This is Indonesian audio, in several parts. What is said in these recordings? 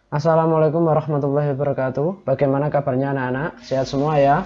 Assalamualaikum warahmatullahi wabarakatuh. Bagaimana kabarnya anak-anak? Sehat semua ya?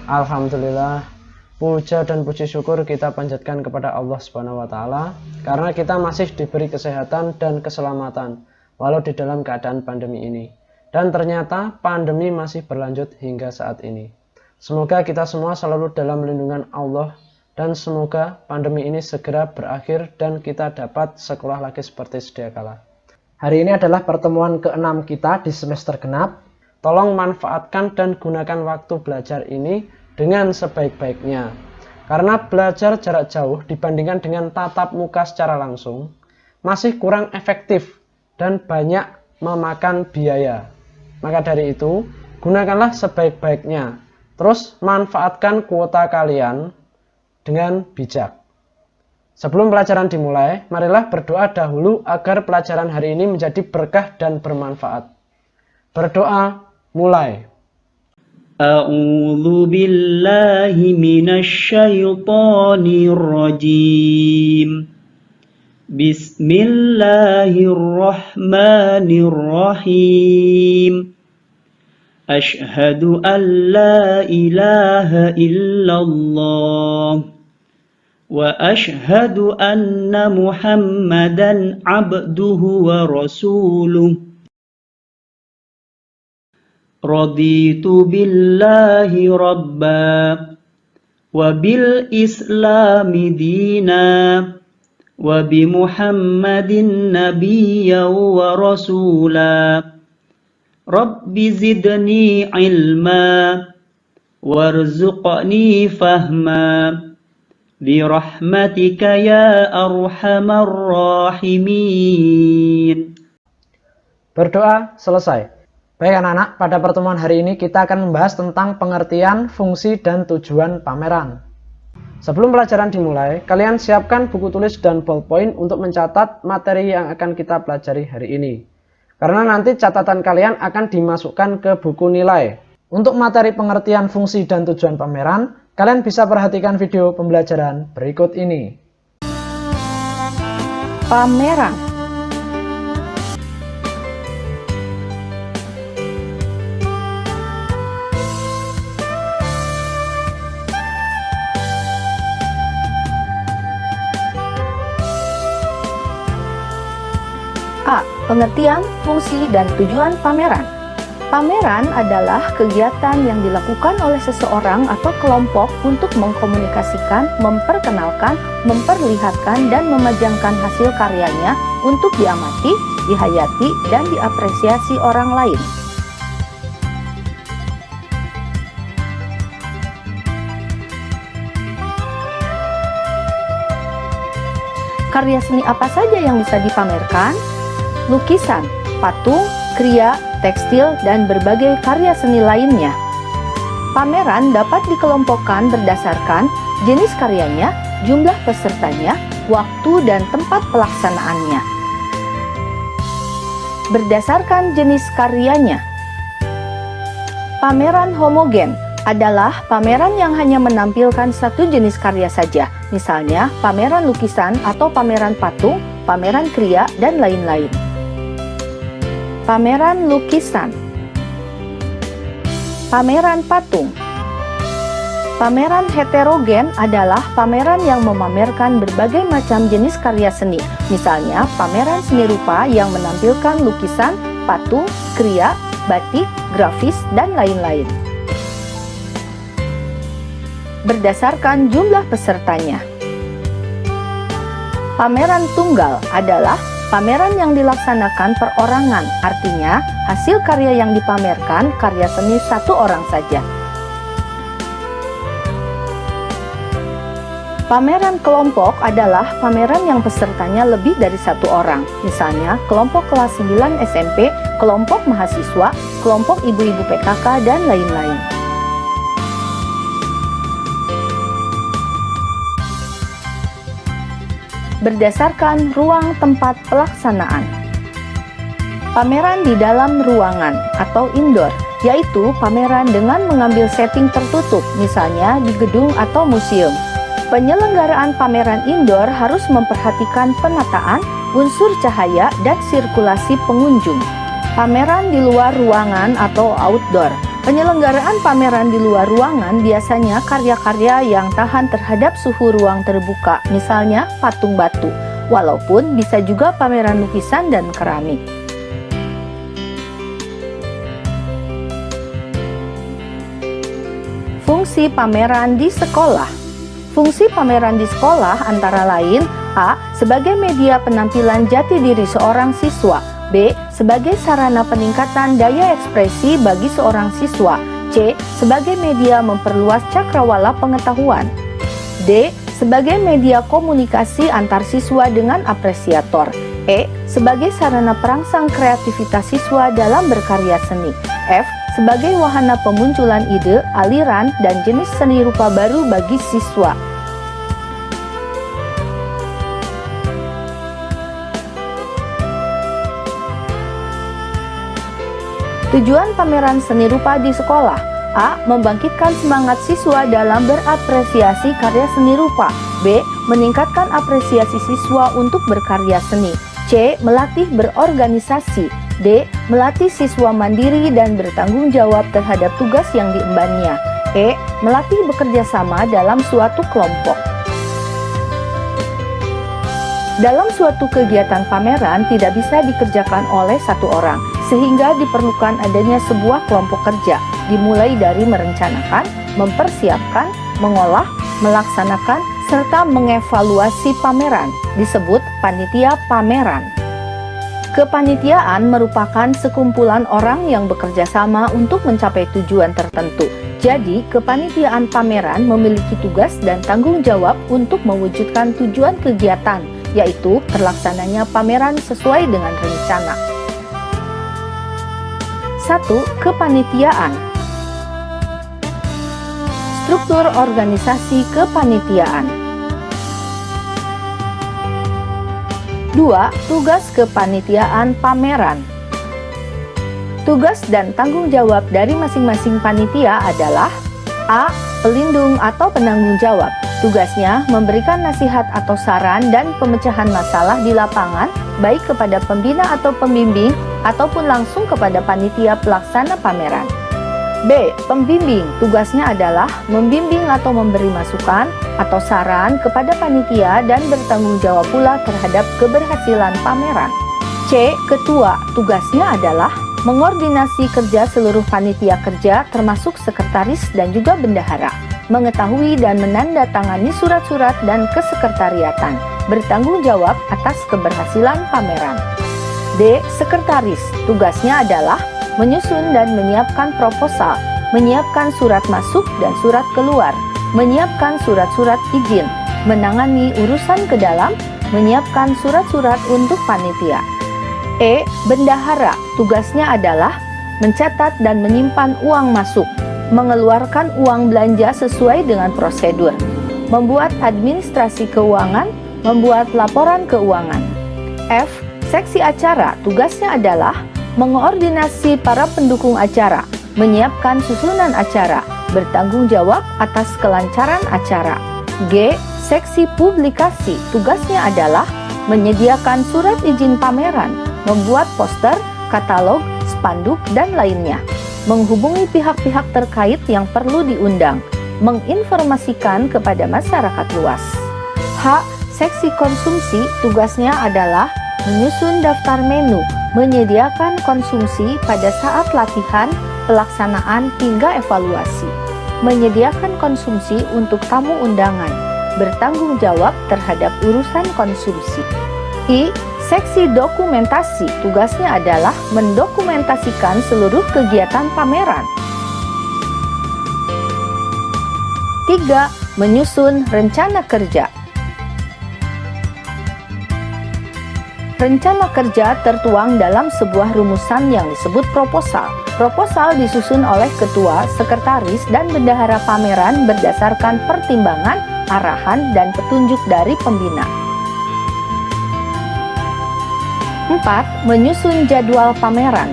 Alhamdulillah. Puja dan puji syukur kita panjatkan kepada Allah Subhanahu wa taala karena kita masih diberi kesehatan dan keselamatan walau di dalam keadaan pandemi ini. Dan ternyata pandemi masih berlanjut hingga saat ini. Semoga kita semua selalu dalam lindungan Allah dan semoga pandemi ini segera berakhir dan kita dapat sekolah lagi seperti sedia kala. Hari ini adalah pertemuan ke-6 kita di semester genap. Tolong manfaatkan dan gunakan waktu belajar ini dengan sebaik-baiknya. Karena belajar jarak jauh dibandingkan dengan tatap muka secara langsung masih kurang efektif dan banyak memakan biaya. Maka dari itu, gunakanlah sebaik-baiknya. Terus manfaatkan kuota kalian dengan bijak. Sebelum pelajaran dimulai, marilah berdoa dahulu agar pelajaran hari ini menjadi berkah dan bermanfaat. Berdoa, mulai. A'udzu billahi minasyaitonir rajim. Bismillahirrahmanirrahim. Asyhadu an la ilaha illallah. وأشهد أن محمدا عبده ورسوله رضيت بالله ربا وبالإسلام دينا وبمحمد نبيا ورسولا رب زدني علما وارزقني فهما Birahmatika ya arhamar rahimin. Berdoa selesai. Baik anak-anak, pada pertemuan hari ini kita akan membahas tentang pengertian, fungsi, dan tujuan pameran. Sebelum pelajaran dimulai, kalian siapkan buku tulis dan ballpoint untuk mencatat materi yang akan kita pelajari hari ini. Karena nanti catatan kalian akan dimasukkan ke buku nilai. Untuk materi pengertian, fungsi, dan tujuan pameran, kalian bisa perhatikan video pembelajaran berikut ini. Pameran. A. Pengertian, fungsi, dan tujuan pameran. Pameran adalah kegiatan yang dilakukan oleh seseorang atau kelompok untuk mengkomunikasikan, memperkenalkan, memperlihatkan, dan memajangkan hasil karyanya untuk diamati, dihayati, dan diapresiasi orang lain. Karya seni apa saja yang bisa dipamerkan? Lukisan, patung, kriya, tekstil, dan berbagai karya seni lainnya. Pameran dapat dikelompokkan berdasarkan jenis karyanya, jumlah pesertanya, waktu dan tempat pelaksanaannya. Berdasarkan jenis karyanya, pameran homogen adalah pameran yang hanya menampilkan satu jenis karya saja, misalnya pameran lukisan atau pameran patung, pameran kriya, dan lain-lain. Pameran lukisan, pameran patung. Pameran heterogen adalah pameran yang memamerkan berbagai macam jenis karya seni, misalnya pameran seni rupa yang menampilkan lukisan, patung, kriya, batik, grafis, dan lain-lain. Berdasarkan jumlah pesertanya. Pameran tunggal adalah pameran yang dilaksanakan perorangan, artinya hasil karya yang dipamerkan karya seni satu orang saja. Pameran kelompok adalah pameran yang pesertanya lebih dari satu orang, misalnya kelompok kelas 9 SMP, kelompok mahasiswa, kelompok ibu-ibu PKK, dan lain-lain. Berdasarkan ruang tempat pelaksanaan. Pameran di dalam ruangan atau indoor, yaitu pameran dengan mengambil setting tertutup, misalnya di gedung atau museum. Penyelenggaraan pameran indoor harus memperhatikan penataan, unsur cahaya, dan sirkulasi pengunjung. Pameran di luar ruangan atau outdoor. Penyelenggaraan pameran di luar ruangan biasanya karya-karya yang tahan terhadap suhu ruang terbuka, misalnya patung batu, walaupun bisa juga pameran lukisan dan keramik. Fungsi pameran di sekolah. Fungsi pameran di sekolah antara lain: A. Sebagai media penampilan jati diri seorang siswa. B. Sebagai sarana peningkatan daya ekspresi bagi seorang siswa. C. Sebagai media memperluas cakrawala pengetahuan. D. Sebagai media komunikasi antar siswa dengan apresiator. E. Sebagai sarana perangsang kreativitas siswa dalam berkarya seni. F. Sebagai wahana pemunculan ide, aliran, dan jenis seni rupa baru bagi siswa. Tujuan pameran seni rupa di sekolah: A. Membangkitkan semangat siswa dalam berapresiasi karya seni rupa. B. Meningkatkan apresiasi siswa untuk berkarya seni. C. Melatih berorganisasi. D. Melatih siswa mandiri dan bertanggung jawab terhadap tugas yang diembannya. E. Melatih bekerja sama dalam suatu kelompok. Dalam suatu kegiatan pameran tidak bisa dikerjakan oleh satu orang, sehingga diperlukan adanya sebuah kelompok kerja, dimulai dari merencanakan, mempersiapkan, mengolah, melaksanakan, serta mengevaluasi pameran, disebut panitia pameran. Kepanitiaan merupakan sekumpulan orang yang bekerja sama untuk mencapai tujuan tertentu. Jadi, kepanitiaan pameran memiliki tugas dan tanggung jawab untuk mewujudkan tujuan kegiatan, yaitu terlaksananya pameran sesuai dengan rencana. 1. Kepanitiaan. Struktur organisasi kepanitiaan. 2. Tugas kepanitiaan pameran. Tugas dan tanggung jawab dari masing-masing panitia adalah: A. Pelindung atau penanggung jawab. Tugasnya memberikan nasihat atau saran dan pemecahan masalah di lapangan, baik kepada pembina atau pembimbing, ataupun langsung kepada panitia pelaksana pameran. B. Pembimbing. Tugasnya adalah membimbing atau memberi masukan atau saran kepada panitia dan bertanggung jawab pula terhadap keberhasilan pameran. C. Ketua. Tugasnya adalah mengordinasi kerja seluruh panitia kerja termasuk sekretaris dan juga bendahara, mengetahui dan menandatangani surat-surat dan kesekretariatan, bertanggung jawab atas keberhasilan pameran. D. Sekretaris. Tugasnya adalah menyusun dan menyiapkan proposal, menyiapkan surat masuk dan surat keluar, menyiapkan surat-surat izin, menangani urusan ke dalam, menyiapkan surat-surat untuk panitia. E. Bendahara. Tugasnya adalah mencatat dan menyimpan uang masuk, mengeluarkan uang belanja sesuai dengan prosedur, membuat administrasi keuangan, membuat laporan keuangan. F. Seksi acara. Tugasnya adalah mengoordinasi para pendukung acara, menyiapkan susunan acara, bertanggung jawab atas kelancaran acara. G. Seksi publikasi. Tugasnya adalah menyediakan surat izin pameran, membuat poster, katalog, spanduk, dan lainnya, menghubungi pihak-pihak terkait yang perlu diundang, menginformasikan kepada masyarakat luas. H. Seksi konsumsi. Tugasnya adalah menyusun daftar menu, menyediakan konsumsi pada saat latihan, pelaksanaan, hingga evaluasi, menyediakan konsumsi untuk tamu undangan, bertanggung jawab terhadap urusan konsumsi. I. Seksi dokumentasi. Tugasnya adalah mendokumentasikan seluruh kegiatan pameran. 3. Menyusun rencana kerja. Rencana kerja tertuang dalam sebuah rumusan yang disebut proposal. Proposal disusun oleh ketua, sekretaris, dan bendahara pameran berdasarkan pertimbangan, arahan, dan petunjuk dari pembina. 4. Menyusun jadwal pameran.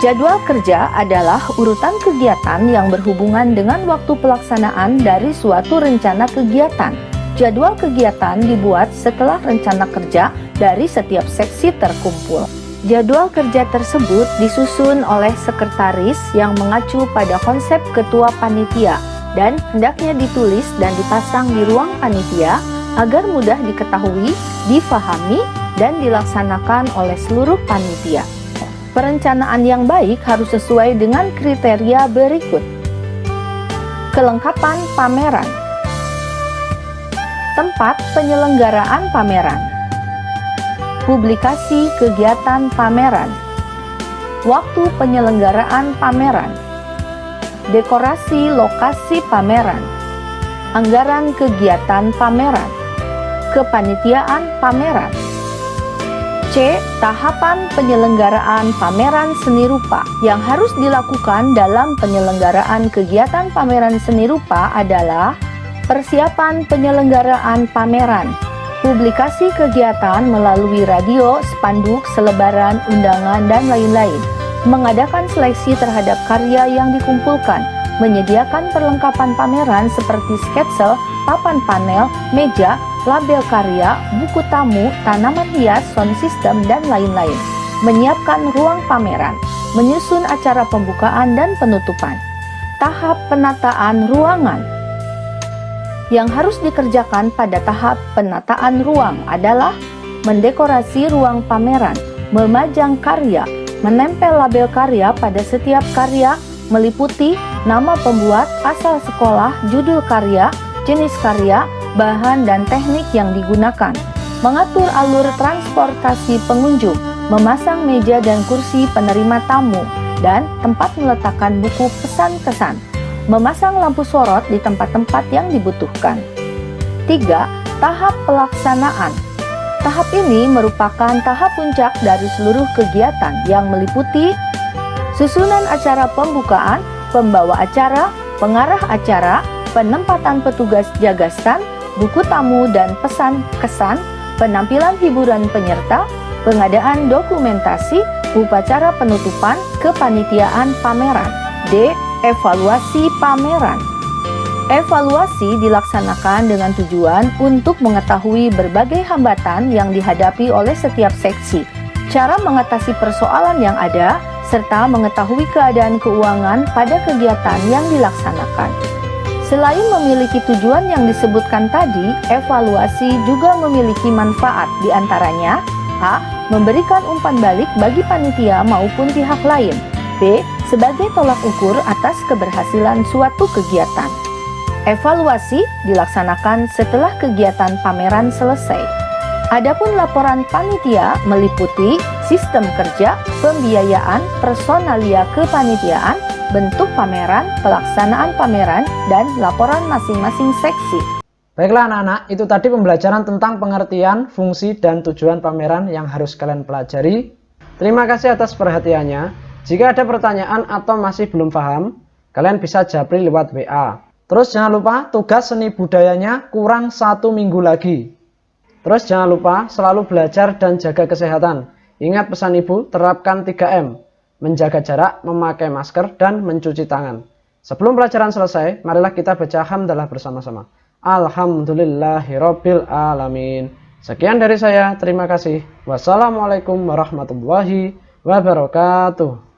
Jadwal kerja adalah urutan kegiatan yang berhubungan dengan waktu pelaksanaan dari suatu rencana kegiatan. Jadwal kegiatan dibuat setelah rencana kerja dari setiap seksi terkumpul. Jadwal kerja tersebut disusun oleh sekretaris yang mengacu pada konsep ketua panitia dan hendaknya ditulis dan dipasang di ruang panitia agar mudah diketahui, difahami, dan dilaksanakan oleh seluruh panitia. Perencanaan yang baik harus sesuai dengan kriteria berikut. Kelengkapan pameran. Tempat penyelenggaraan pameran. Publikasi kegiatan pameran. Waktu penyelenggaraan pameran. Dekorasi lokasi pameran. Anggaran kegiatan pameran. Kepanitiaan pameran. C. Tahapan penyelenggaraan pameran seni rupa. Yang harus dilakukan dalam penyelenggaraan kegiatan pameran seni rupa adalah persiapan penyelenggaraan pameran, publikasi kegiatan melalui radio, spanduk, selebaran, undangan, dan lain-lain, mengadakan seleksi terhadap karya yang dikumpulkan, menyediakan perlengkapan pameran seperti sketsel, papan panel, meja, label karya, buku tamu, tanaman hias, sound system, dan lain-lain, menyiapkan ruang pameran, menyusun acara pembukaan dan penutupan. Tahap penataan ruangan. Yang harus dikerjakan pada tahap penataan ruang adalah mendekorasi ruang pameran, memajang karya, menempel label karya pada setiap karya, meliputi nama pembuat, asal sekolah, judul karya, jenis karya, bahan dan teknik yang digunakan, mengatur alur transportasi pengunjung, memasang meja dan kursi penerima tamu, dan tempat meletakkan buku pesan-kesan, memasang lampu sorot di tempat-tempat yang dibutuhkan. 3. Tahap pelaksanaan. Tahap ini merupakan tahap puncak dari seluruh kegiatan yang meliputi susunan acara pembukaan, pembawa acara, pengarah acara, penempatan petugas jaga stand, buku tamu dan pesan kesan, penampilan hiburan penyerta, pengadaan dokumentasi, upacara penutupan, kepanitiaan pameran. D. Evaluasi pameran. Evaluasi dilaksanakan dengan tujuan untuk mengetahui berbagai hambatan yang dihadapi oleh setiap seksi, cara mengatasi persoalan yang ada, serta mengetahui keadaan keuangan pada kegiatan yang dilaksanakan. Selain memiliki tujuan yang disebutkan tadi, evaluasi juga memiliki manfaat, diantaranya A. Memberikan umpan balik bagi panitia maupun pihak lain. B. Sebagai tolak ukur atas keberhasilan suatu kegiatan. Evaluasi dilaksanakan setelah kegiatan pameran selesai. Adapun laporan panitia meliputi sistem kerja, pembiayaan, personalia kepanitiaan, bentuk pameran, pelaksanaan pameran, dan laporan masing-masing seksi. Baiklah anak-anak, itu tadi pembelajaran tentang pengertian, fungsi, dan tujuan pameran yang harus kalian pelajari. Terima kasih atas perhatiannya. Jika ada pertanyaan atau masih belum paham, kalian bisa japri lewat WA. Terus jangan lupa tugas seni budayanya kurang 1 minggu lagi. Terus jangan lupa selalu belajar dan jaga kesehatan. Ingat pesan ibu, terapkan 3M. Menjaga jarak, memakai masker, dan mencuci tangan. Sebelum pelajaran selesai, marilah kita baca hamdalah bersama-sama. Alhamdulillahirabbil alamin. Sekian dari saya, terima kasih. Wassalamualaikum warahmatullahi wabarakatuh.